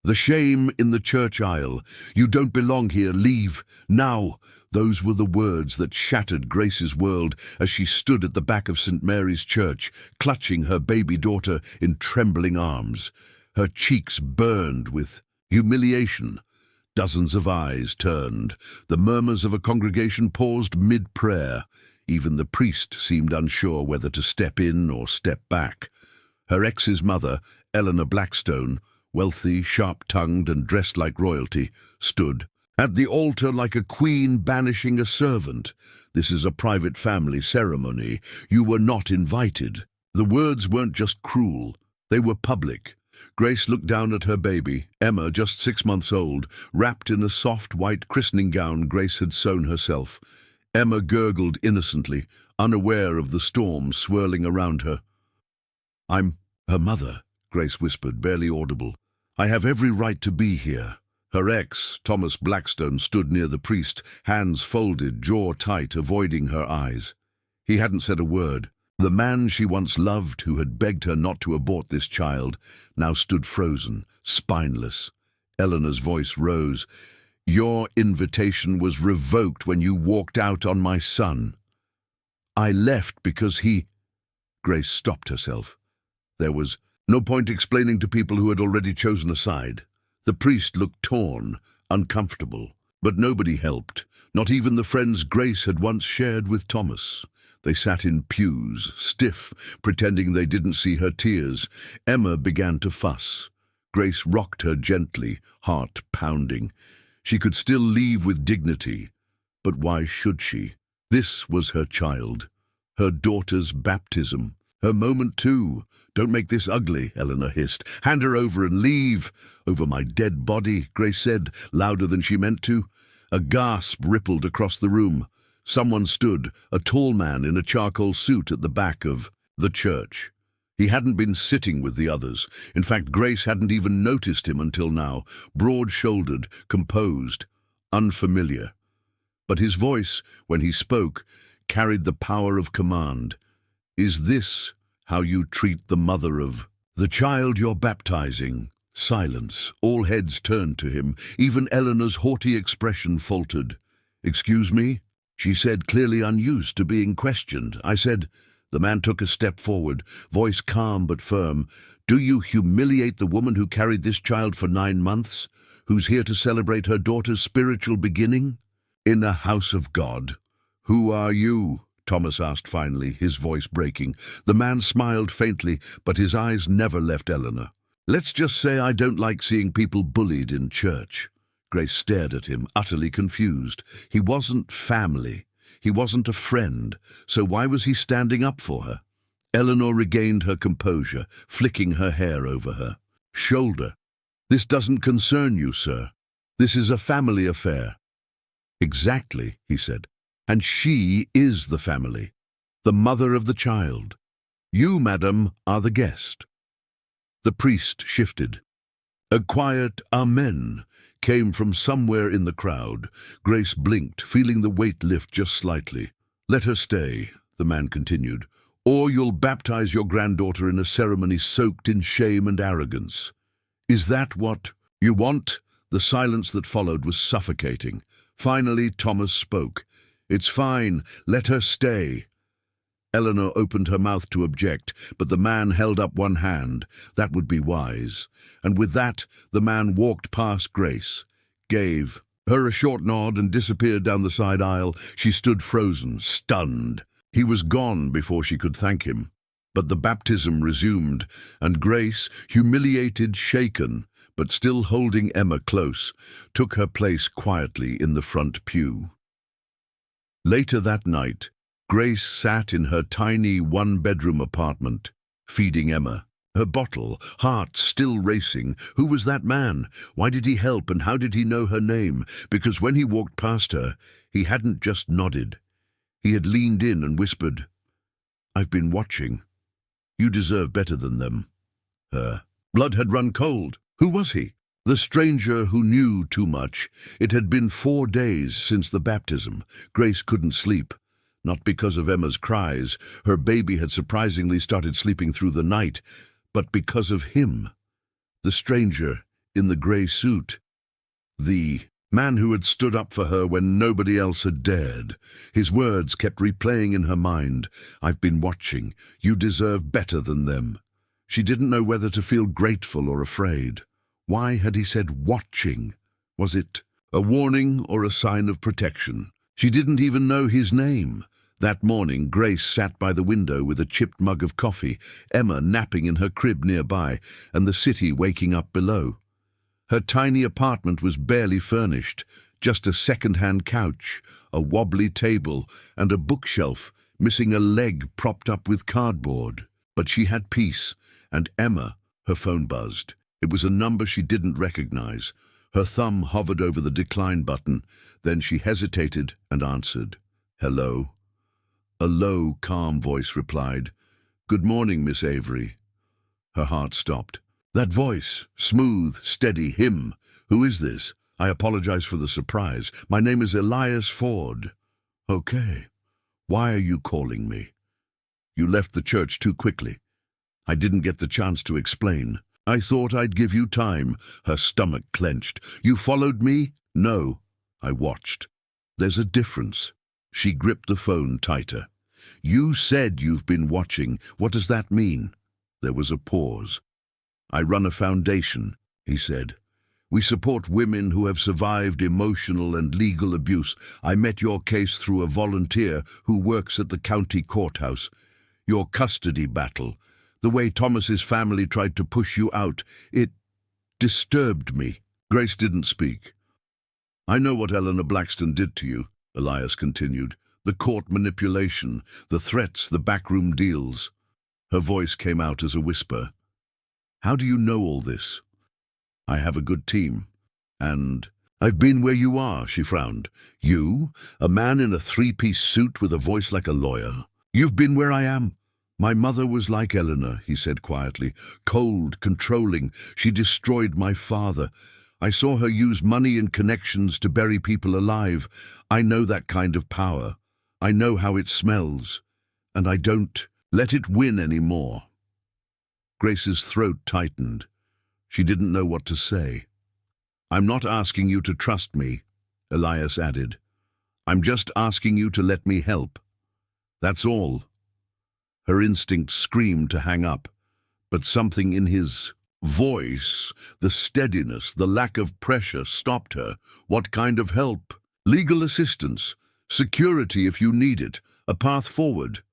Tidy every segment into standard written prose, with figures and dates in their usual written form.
The shame in the church aisle. You don't belong here. Leave. Now. Those were the words that shattered Grace's world as she stood at the back of St. Mary's Church, clutching her baby daughter in trembling arms. Her cheeks burned with humiliation. Dozens of eyes turned. The murmurs of a congregation paused mid-prayer. Even the priest seemed unsure whether to step in or step back. Her ex's mother, Eleanor Blackstone, wealthy, sharp-tongued and dressed like royalty, stood at the altar like a queen banishing a servant. This is a private family ceremony. You were not invited. The words weren't just cruel. They were public. Grace looked down at her baby, Emma, just 6 months old, wrapped in a soft white christening gown Grace had sewn herself. Emma gurgled innocently, unaware of the storm swirling around her. "I'm her mother," Grace whispered, barely audible. "I have every right to be here." Her ex, Thomas Blackstone, stood near the priest, hands folded, jaw tight, avoiding her eyes. He hadn't said a word. The man she once loved, who had begged her not to abort this child, now stood frozen, spineless. Eleanor's voice rose. "Your invitation was revoked when you walked out on my son. I left because he—" Grace stopped herself. There was no point explaining to people who had already chosen a side. The priest looked torn, uncomfortable, but nobody helped, not even the friends Grace had once shared with Thomas. They sat in pews, stiff, pretending they didn't see her tears. Emma began to fuss. Grace rocked her gently, heart pounding. She could still leave with dignity, but why should she? This was her child, her daughter's baptism, her moment too. "Don't make this ugly," Eleanor hissed. "Hand her over and leave." "Over my dead body," Grace said, louder than she meant to. A gasp rippled across the room. Someone stood, a tall man in a charcoal suit at the back of the church. He hadn't been sitting with the others. In fact, Grace hadn't even noticed him until now. Broad-shouldered, composed, unfamiliar. But his voice, when he spoke, carried the power of command. "Is this how you treat the mother of the child you're baptizing?" Silence. All heads turned to him. Even Eleanor's haughty expression faltered. "Excuse me?" she said, clearly unused to being questioned. "I said—" The man took a step forward, voice calm but firm. "Do you humiliate the woman who carried this child for 9 months, who's here to celebrate her daughter's spiritual beginning? In a house of God." "Who are you?" Thomas asked finally, his voice breaking. The man smiled faintly, but his eyes never left Eleanor. "Let's just say I don't like seeing people bullied in church." Grace stared at him, utterly confused. He wasn't family. He wasn't a friend. So why was he standing up for her? Eleanor regained her composure, flicking her hair over her shoulder. "This doesn't concern you, sir. This is a family affair." "Exactly," he said. "And she is the family, the mother of the child. You, madam, are the guest." The priest shifted. A quiet "Amen" came from somewhere in the crowd. Grace blinked, feeling the weight lift just slightly. "Let her stay," the man continued, "or you'll baptize your granddaughter in a ceremony soaked in shame and arrogance. Is that what you want?" The silence that followed was suffocating. Finally, Thomas spoke. "It's fine. Let her stay." Eleanor opened her mouth to object, but the man held up one hand. That would be wise. And with that, the man walked past Grace, gave her a short nod and disappeared down the side aisle. She stood frozen, stunned. He was gone before she could thank him. But the baptism resumed, and Grace, humiliated, shaken, but still holding Emma close, took her place quietly in the front pew. Later that night, Grace sat in her tiny one-bedroom apartment, feeding Emma. Her bottle, heart still racing. Who was that man? Why did he help, and how did he know her name? Because when he walked past her, he hadn't just nodded. He had leaned in and whispered, "I've been watching. You deserve better than them." Her blood had run cold. Who was he? The stranger who knew too much. It had been 4 days since the baptism. Grace couldn't sleep. Not because of Emma's cries. Her baby had surprisingly started sleeping through the night. But because of him. The stranger in the grey suit. The man who had stood up for her when nobody else had dared. His words kept replaying in her mind. "I've been watching. You deserve better than them." She didn't know whether to feel grateful or afraid. Why had he said watching? Was it a warning or a sign of protection? She didn't even know his name. That morning, Grace sat by the window with a chipped mug of coffee, Emma napping in her crib nearby, and the city waking up below. Her tiny apartment was barely furnished, just a second-hand couch, a wobbly table, and a bookshelf, missing a leg propped up with cardboard. But she had peace, and Emma, her phone buzzed. It was a number she didn't recognize. Her thumb hovered over the decline button, then she hesitated and answered. "Hello?" A low, calm voice replied, "Good morning, Miss Avery." Her heart stopped. That voice, smooth, steady, him. "Who is this? I apologize for the surprise. My name is Elias Ford." "Okay. Why are you calling me?" "You left the church too quickly." "I didn't get the chance to explain." "I thought I'd give you time." Her stomach clenched. "You followed me?" "No." "I watched." "There's a difference." She gripped the phone tighter. "You said you've been watching. What does that mean?" There was a pause. "I run a foundation," he said. "We support women who have survived emotional and legal abuse. I met your case through a volunteer who works at the county courthouse. Your custody battle, the way Thomas's family tried to push you out, it disturbed me." Grace didn't speak. "I know what Eleanor Blackston did to you," Elias continued. "The court manipulation, the threats, the backroom deals." Her voice came out as a whisper. "How do you know all this?" "I have a good team. And I've been where you are," she frowned. "You? A man in a three-piece suit with a voice like a lawyer? You've been where I am." "My mother was like Eleanor," he said quietly. "Cold, controlling. She destroyed my father. I saw her use money and connections to bury people alive. I know that kind of power. I know how it smells. And I don't let it win anymore." Grace's throat tightened. She didn't know what to say. "I'm not asking you to trust me," Elias added. "I'm just asking you to let me help. That's all." Her instinct screamed to hang up, but something in his voice, the steadiness, the lack of pressure, stopped her. "What kind of help?" "Legal assistance, security if you need it, a path forward."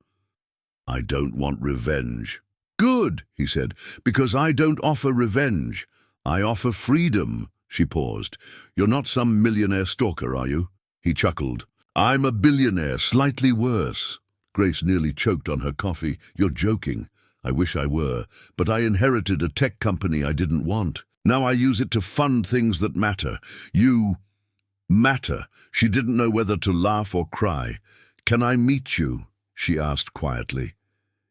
"I don't want revenge." "Good," he said, "because I don't offer revenge. I offer freedom." She paused. "You're not some millionaire stalker, are you?" He chuckled. "I'm a billionaire, slightly worse." Grace nearly choked on her coffee. "You're joking." "I wish I were, but I inherited a tech company I didn't want. Now I use it to fund things that matter. You matter." She didn't know whether to laugh or cry. "Can I meet you?" she asked quietly.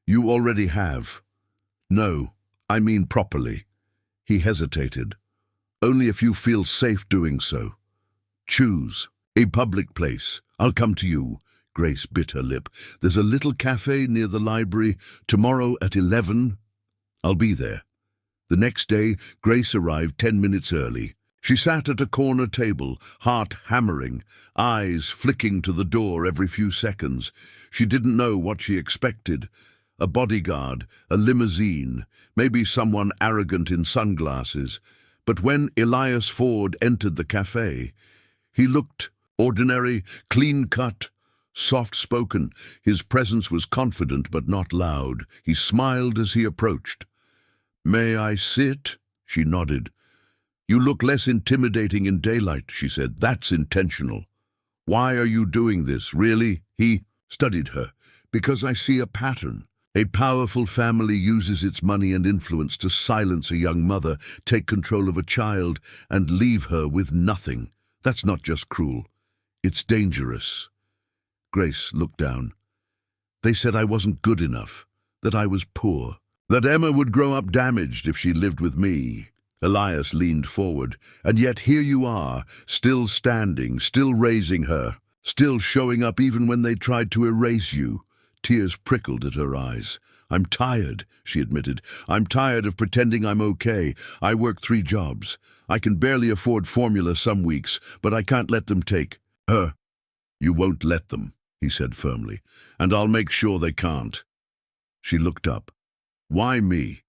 "You already have." "No, I mean properly." He hesitated. "Only if you feel safe doing so." "Choose. A public place. I'll come to you." Grace bit her lip. "There's a little cafe near the library. Tomorrow at 11. I'll be there." The next day, Grace arrived 10 minutes early. She sat at a corner table, heart hammering, eyes flicking to the door every few seconds. She didn't know what she expected. A bodyguard, a limousine, maybe someone arrogant in sunglasses. But when Elias Ford entered the cafe, he looked ordinary, clean-cut, soft-spoken. His presence was confident but not loud. He smiled as he approached. "May I sit?" She nodded. "You look less intimidating in daylight," she said. "That's intentional." "Why are you doing this, really?" He studied her. "Because I see a pattern. A powerful family uses its money and influence to silence a young mother, take control of a child, and leave her with nothing. That's not just cruel. It's dangerous." Grace looked down. "They said I wasn't good enough, that I was poor, that Emma would grow up damaged if she lived with me." Elias leaned forward. "And yet here you are, still standing, still raising her, still showing up even when they tried to erase you." Tears prickled at her eyes. I'm tired, she admitted. I'm tired of pretending I'm okay. I work 3 jobs. I can barely afford formula some weeks, but I can't let them take her. You won't let them, he said firmly, and I'll make sure they can't. She looked up. Why me?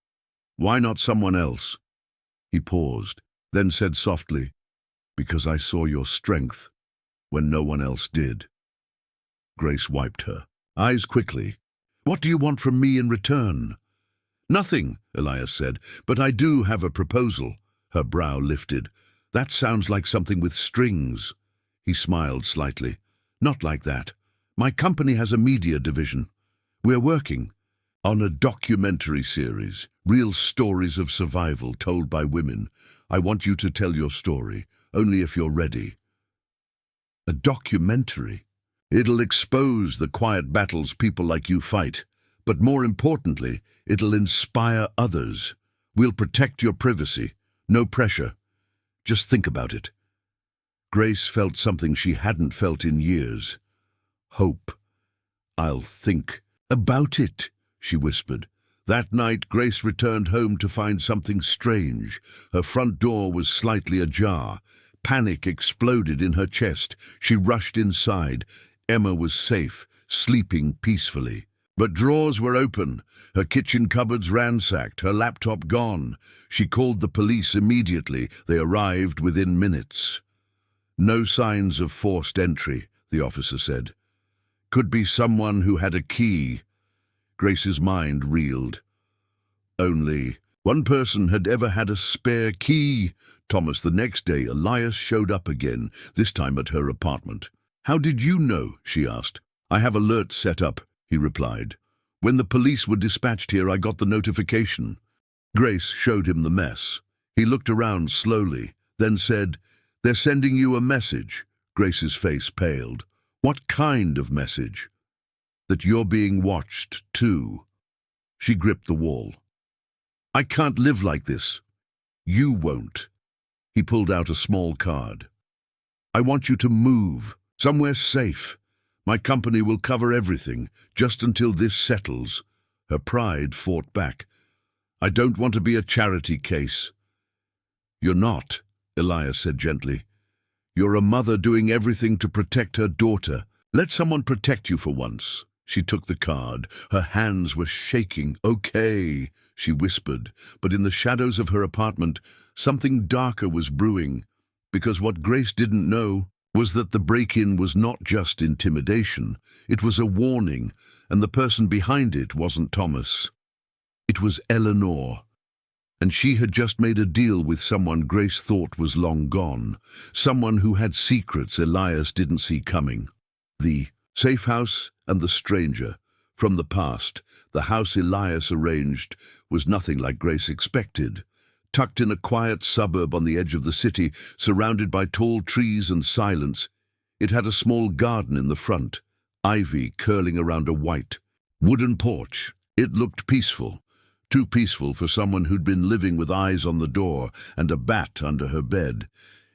Why not someone else? He paused, then said softly, because I saw your strength when no one else did. Grace wiped her eyes quickly. What do you want from me in return? Nothing, Elias said, but I do have a proposal. Her brow lifted. That sounds like something with strings. He smiled slightly. Not like that. My company has a media division. We're working on a documentary series, real stories of survival told by women. I want you to tell your story, only if you're ready. A documentary? It'll expose the quiet battles people like you fight, but more importantly, it'll inspire others. We'll protect your privacy. No pressure. Just think about it. Grace felt something she hadn't felt in years. Hope. I'll think about it, she whispered. That night, Grace returned home to find something strange. Her front door was slightly ajar. Panic exploded in her chest. She rushed inside. Emma was safe, sleeping peacefully. But drawers were open, her kitchen cupboards ransacked, her laptop gone. She called the police immediately. They arrived within minutes. No signs of forced entry, the officer said. Could be someone who had a key. Grace's mind reeled. Only one person had ever had a spare key. Thomas. The next day, Elias showed up again, this time at her apartment. How did you know? She asked. I have alerts set up, he replied. When the police were dispatched here, I got the notification. Grace showed him the mess. He looked around slowly, then said, They're sending you a message. Grace's face paled. What kind of message? That you're being watched, too. She gripped the wall. I can't live like this. You won't. He pulled out a small card. I want you to move, somewhere safe. My company will cover everything, just until this settles. Her pride fought back. I don't want to be a charity case. You're not, Elias said gently. You're a mother doing everything to protect her daughter. Let someone protect you for once. She took the card. Her hands were shaking. Okay, she whispered, but in the shadows of her apartment, something darker was brewing, because what Grace didn't know was that the break-in was not just intimidation. It was a warning, and the person behind it wasn't Thomas. It was Eleanor, and she had just made a deal with someone Grace thought was long gone, someone who had secrets Elias didn't see coming. The safe house and the stranger. From the past, the house Elias arranged was nothing like Grace expected. Tucked in a quiet suburb on the edge of the city, surrounded by tall trees and silence, it had a small garden in the front, ivy curling around a white wooden porch. It looked peaceful, too peaceful for someone who'd been living with eyes on the door and a bat under her bed.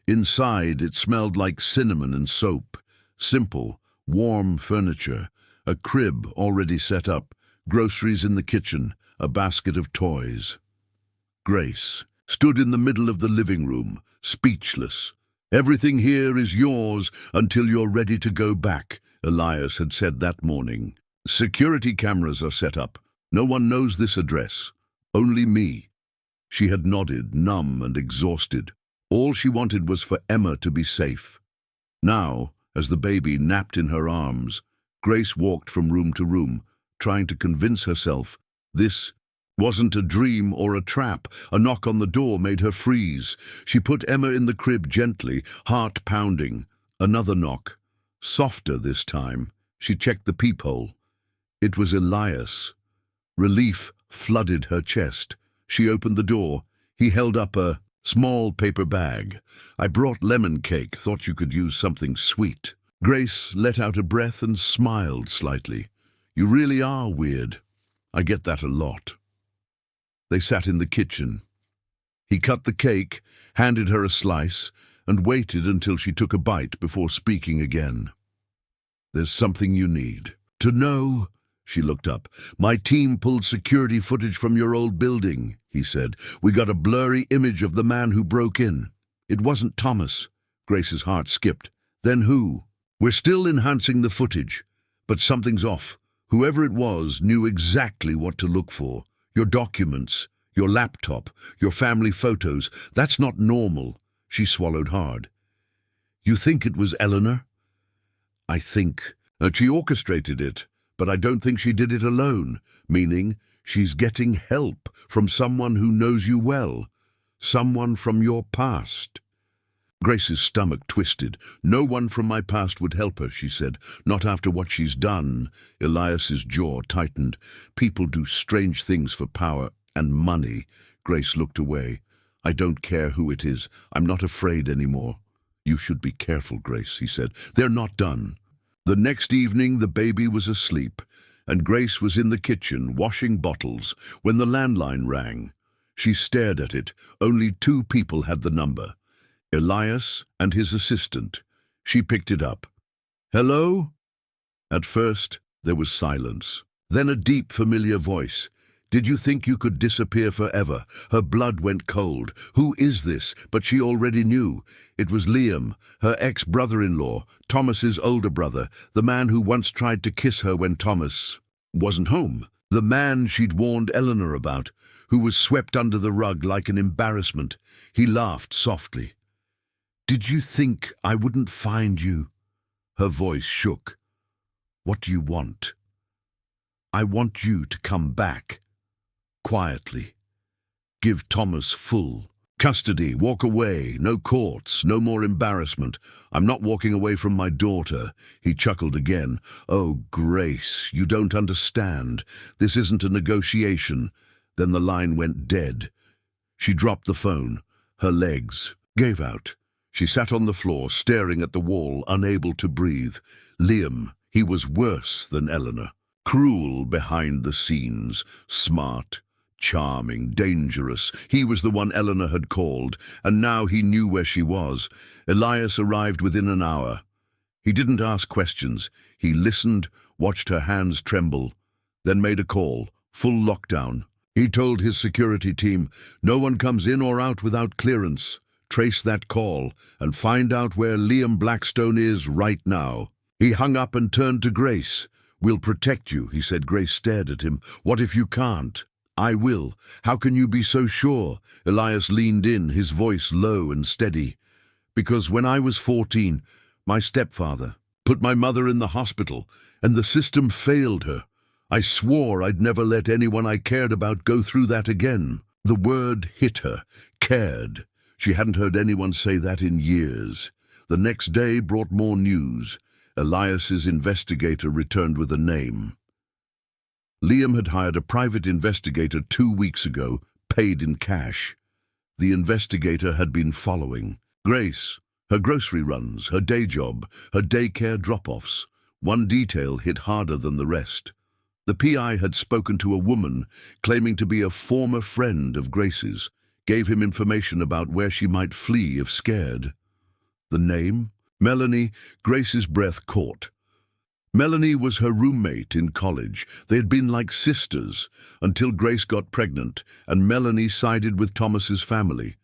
Inside, it smelled like cinnamon and soap. Simple, warm furniture, a crib already set up, groceries in the kitchen, a basket of toys. Grace stood in the middle of the living room, speechless. Everything here is yours until you're ready to go back, Elias had said that morning. Security cameras are set up. No one knows this address. Only me. She had nodded, numb and exhausted. All she wanted was for Emma to be safe. Now, as the baby napped in her arms, Grace walked from room to room, trying to convince herself this wasn't a dream or a trap. A knock on the door made her freeze. She put Emma in the crib gently, heart pounding. Another knock, softer this time. She checked the peephole. It was Elias. Relief flooded her chest. She opened the door. He held up a small paper bag. I brought lemon cake, thought you could use something sweet. Grace let out a breath and smiled slightly. You really are weird. I get that a lot. They sat in the kitchen. He cut the cake, handed her a slice, and waited until she took a bite before speaking again. There's something you need to know, She looked up. "My team pulled security footage from your old building," he said. "We got a blurry image of the man who broke in. It wasn't Thomas." Grace's heart skipped. "Then who?" "We're still enhancing the footage, but something's off. Whoever it was knew exactly what to look for. Your documents, your laptop, your family photos. That's not normal." She swallowed hard. "You think it was Eleanor?" "I think that she orchestrated it, but I don't think she did it alone, meaning she's getting help from someone who knows you well, someone from your past." Grace's stomach twisted. "No one from my past would help her," she said. "Not after what she's done." Elias's jaw tightened. "People do strange things for power and money." Grace looked away. "I don't care who it is. I'm not afraid anymore." "You should be careful, Grace," he said. "They're not done." The next evening the baby was asleep, and Grace was in the kitchen washing bottles when the landline rang. She stared at it. Only 2 people had the number: Elias and his assistant. She picked it up. "Hello?" At first, there was silence. Then a deep, familiar voice. "Did you think you could disappear forever?" Her blood went cold. "Who is this?" But she already knew. It was Liam, her ex-brother-in-law, Thomas's older brother, the man who once tried to kiss her when Thomas wasn't home. The man she'd warned Eleanor about, who was swept under the rug like an embarrassment. He laughed softly. "Did you think I wouldn't find you?" Her voice shook. "What do you want?" "I want you to come back. Quietly. Give Thomas full custody. Walk away. No courts. No more embarrassment. I'm not walking away from my daughter." He chuckled again. "Oh, Grace, you don't understand. This isn't a negotiation." Then the line went dead. She dropped the phone. Her legs gave out. She sat on the floor, staring at the wall, unable to breathe. Liam, he was worse than Eleanor. Cruel behind the scenes, smart, charming, dangerous. He was the one Eleanor had called, and now he knew where she was. Elias arrived within an hour. He didn't ask questions. He listened, watched her hands tremble, then made a call. Full lockdown. He told his security team, "No one comes in or out without clearance. Trace that call and find out where Liam Blackstone is right now." He hung up and turned to Grace. "We'll protect you," he said. Grace stared at him. "What if you can't?" "I will. How can you be so sure?" Elias leaned in, his voice low and steady. "Because when I was 14, my stepfather put my mother in the hospital, and the system failed her. I swore I'd never let anyone I cared about go through that again." The word hit her. Cared. She hadn't heard anyone say that in years. The next day brought more news. Elias's investigator returned with a name. Liam had hired a private investigator 2 weeks ago, paid in cash. The investigator had been following Grace, her grocery runs, her day job, her daycare drop-offs. One detail hit harder than the rest. The PI had spoken to a woman claiming to be a former friend of Grace's, gave him information about where she might flee if scared. The name? Melanie. Grace's breath caught. Melanie was her roommate in college. They had been like sisters until Grace got pregnant and Melanie sided with Thomas's family.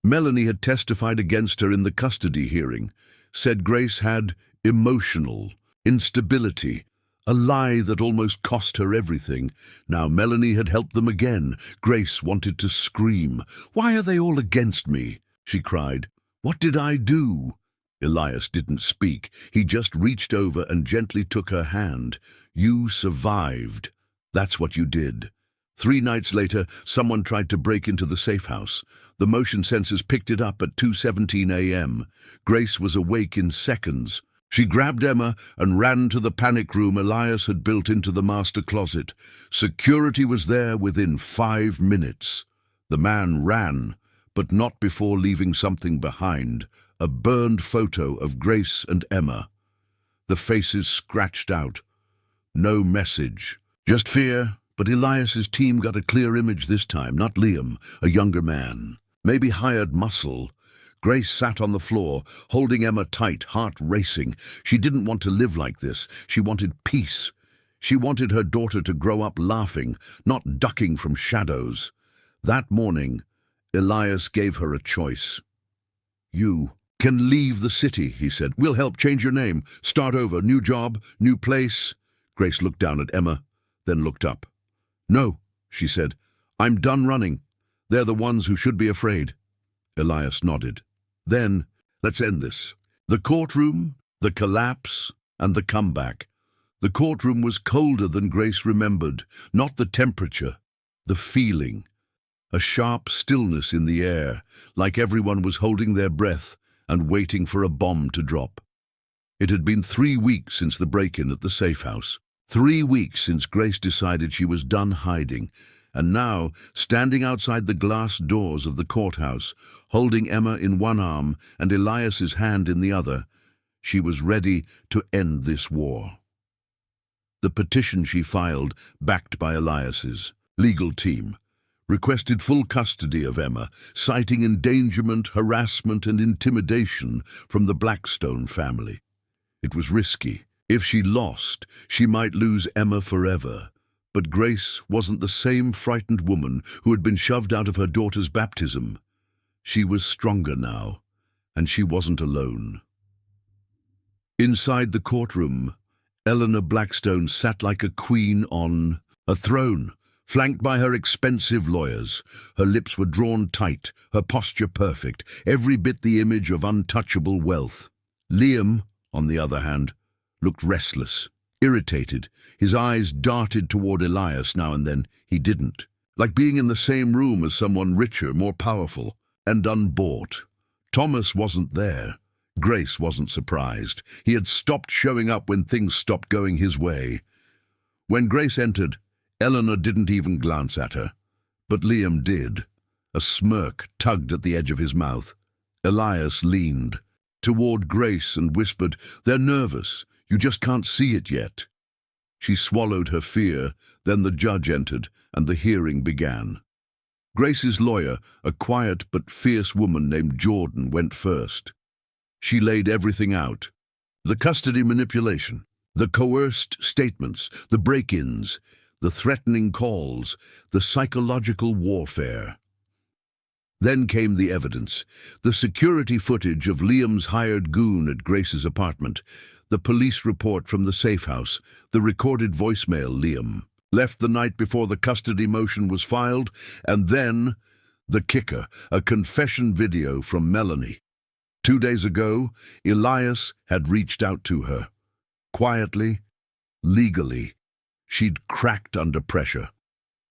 Melanie had testified against her in the custody hearing, said Grace had emotional instability, a lie that almost cost her everything. Now Melanie had helped them again. Grace wanted to scream. "Why are they all against me?" she cried. "What did I do?" Elias didn't speak. He just reached over and gently took her hand. "You survived. That's what you did." 3 nights later, someone tried to break into the safe house. The motion sensors picked it up at 2:17 a.m. Grace was awake in seconds. She grabbed Emma and ran to the panic room Elias had built into the master closet. Security was there within 5 minutes. The man ran, but not before leaving something behind, a burned photo of Grace and Emma. The faces scratched out. No message, just fear. But Elias's team got a clear image this time, not Liam, a younger man. Maybe hired muscle. Grace sat on the floor, holding Emma tight, heart racing. She didn't want to live like this. She wanted peace. She wanted her daughter to grow up laughing, not ducking from shadows. That morning, Elias gave her a choice. "You can leave the city," he said. "We'll help change your name. Start over. New job, new place." Grace looked down at Emma, then looked up. "No," she said. "I'm done running. They're the ones who should be afraid." Elias nodded. "Then, let's end this." The courtroom, the collapse, and the comeback. The courtroom was colder than Grace remembered, not the temperature, the feeling. A sharp stillness in the air, like everyone was holding their breath and waiting for a bomb to drop. It had been 3 weeks since the break-in at the safe house. 3 weeks since Grace decided she was done hiding, and now, standing outside the glass doors of the courthouse, holding Emma in one arm and Elias's hand in the other, she was ready to end this war. The petition she filed, backed by Elias's legal team, requested full custody of Emma, citing endangerment, harassment, and intimidation from the Blackstone family. It was risky. If she lost, she might lose Emma forever. But Grace wasn't the same frightened woman who had been shoved out of her daughter's baptism. She was stronger now, and she wasn't alone. Inside the courtroom, Eleanor Blackstone sat like a queen on a throne, flanked by her expensive lawyers. Her lips were drawn tight, her posture perfect, every bit the image of untouchable wealth. Liam, on the other hand, looked restless, irritated. His eyes darted toward Elias now and then. He didn't. Like being in the same room as someone richer, more powerful, and unbought. Thomas wasn't there. Grace wasn't surprised. He had stopped showing up when things stopped going his way. When Grace entered, Eleanor didn't even glance at her. But Liam did. A smirk tugged at the edge of his mouth. Elias leaned toward Grace and whispered, "They're nervous. You just can't see it yet." She swallowed her fear. Then the judge entered, and the hearing began. Grace's lawyer, a quiet but fierce woman named Jordan, went first. She laid everything out. The custody manipulation, the coerced statements, the break-ins, the threatening calls, the psychological warfare. Then came the evidence, the security footage of Liam's hired goon at Grace's apartment, the police report from the safe house, the recorded voicemail Liam left the night before the custody motion was filed, and then the kicker, a confession video from Melanie. 2 days ago, Elias had reached out to her. Quietly, legally, she'd cracked under pressure,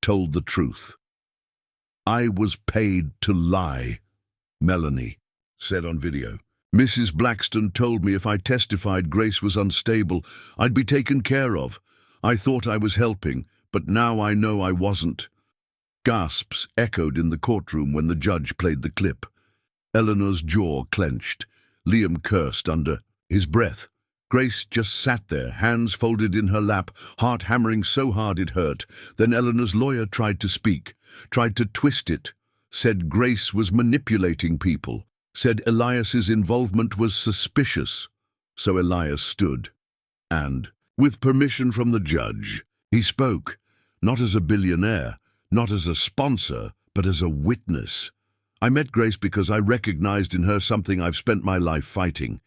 told the truth. "I was paid to lie," Melanie said on video. "Mrs. Blackstone told me if I testified Grace was unstable, I'd be taken care of. I thought I was helping, but now I know I wasn't." Gasps echoed in the courtroom when the judge played the clip. Eleanor's jaw clenched. Liam cursed under his breath. Grace just sat there, hands folded in her lap, heart hammering so hard it hurt. Then Eleanor's lawyer tried to speak, tried to twist it, said Grace was manipulating people, said Elias's involvement was suspicious. So Elias stood, and, with permission from the judge, he spoke, not as a billionaire, not as a sponsor, but as a witness. "I met Grace because I recognized in her something I've spent my life fighting.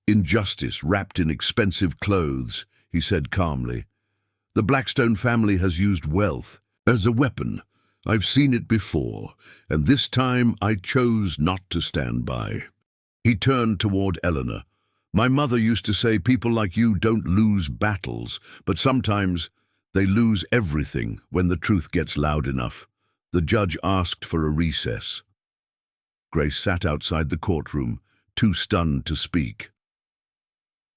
Injustice wrapped in expensive clothes," he said calmly. "The Blackstone family has used wealth as a weapon. I've seen it before, and this time I chose not to stand by." He turned toward Eleanor. "My mother used to say people like you don't lose battles, but sometimes they lose everything when the truth gets loud enough." The judge asked for a recess. Grace sat outside the courtroom, too stunned to speak.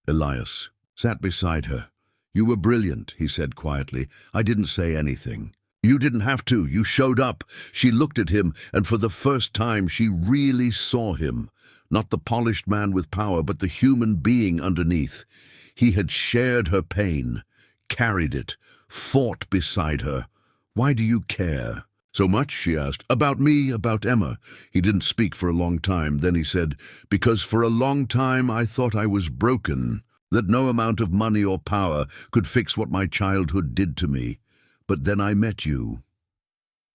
Elias sat beside her. "You were brilliant," he said quietly. "I didn't say anything." "You didn't have to. You showed up." She looked at him, and for the first time she really saw him. Not the polished man with power, but the human being underneath. He had shared her pain, carried it, fought beside her. "Why do you care so much?" she asked. "About me, about Emma." He didn't speak for a long time. Then he said, "Because for a long time I thought I was broken. that no amount of money or power could fix what my childhood did to me. But then I met you,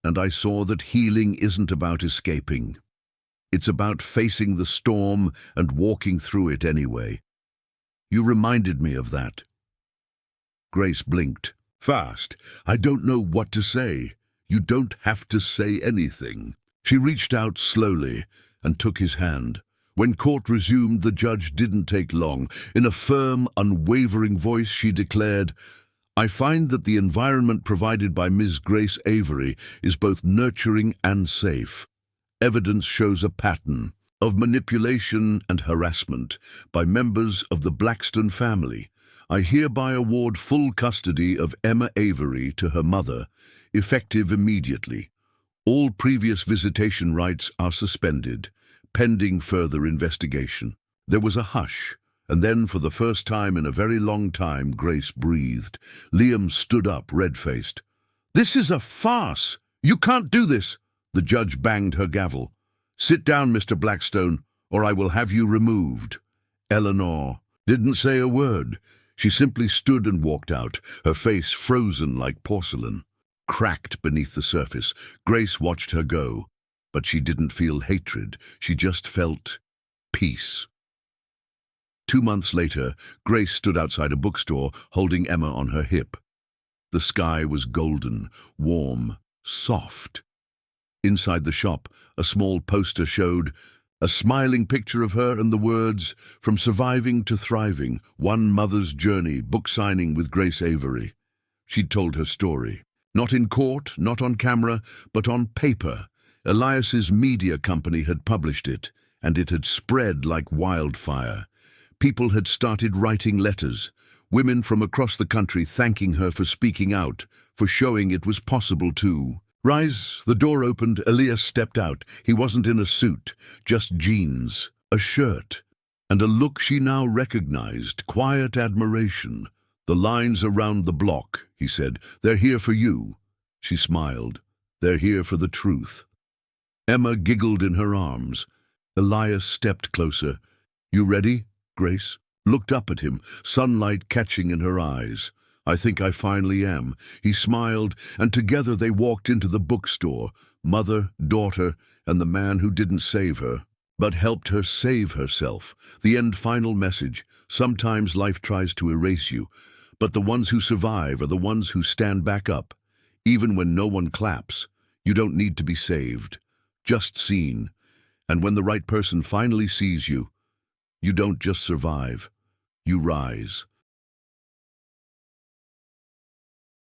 and I saw that healing isn't about escaping. It's about facing the storm and walking through it anyway. You reminded me of that. Grace blinked. Fast. I don't know what to say. You don't have to say anything. She reached out slowly and took his hand. When court resumed, the judge didn't take long. In a firm, unwavering voice, she declared, I find that the environment provided by Ms. Grace Avery is both nurturing and safe. Evidence shows a pattern of manipulation and harassment by members of the Blackstone family. I hereby award full custody of Emma Avery to her mother, effective immediately. All previous visitation rights are suspended, pending further investigation. There was a hush, and then for the first time in a very long time, Grace breathed. Liam stood up, red-faced. This is a farce! You can't do this! The judge banged her gavel. Sit down, Mr. Blackstone, or I will have you removed. Eleanor didn't say a word. She simply stood and walked out, her face frozen like porcelain. Cracked beneath the surface, Grace watched her go. But she didn't feel hatred, she just felt peace. 2 months later, Grace stood outside a bookstore, holding Emma on her hip. The sky was golden, warm, soft. Inside the shop, a small poster showed a smiling picture of her and the words, From Surviving to Thriving, One Mother's Journey, book signing with Grace Avery. She'd told her story. Not in court, not on camera, but on paper. Elias's media company had published it, and it had spread like wildfire. People had started writing letters, women from across the country thanking her for speaking out, for showing it was possible too. Rise, the door opened, Elias stepped out. He wasn't in a suit, just jeans, a shirt, and a look she now recognized, quiet admiration. The lines around the block, he said, they're here for you. She smiled. They're here for the truth. Emma giggled in her arms. Elias stepped closer. You ready, Grace? Looked up at him, sunlight catching in her eyes. I think I finally am. He smiled, and together they walked into the bookstore, mother, daughter, and the man who didn't save her, but helped her save herself. The end final message. Sometimes life tries to erase you, but the ones who survive are the ones who stand back up. Even when no one claps, you don't need to be saved, just seen. And when the right person finally sees you, you don't just survive, you rise.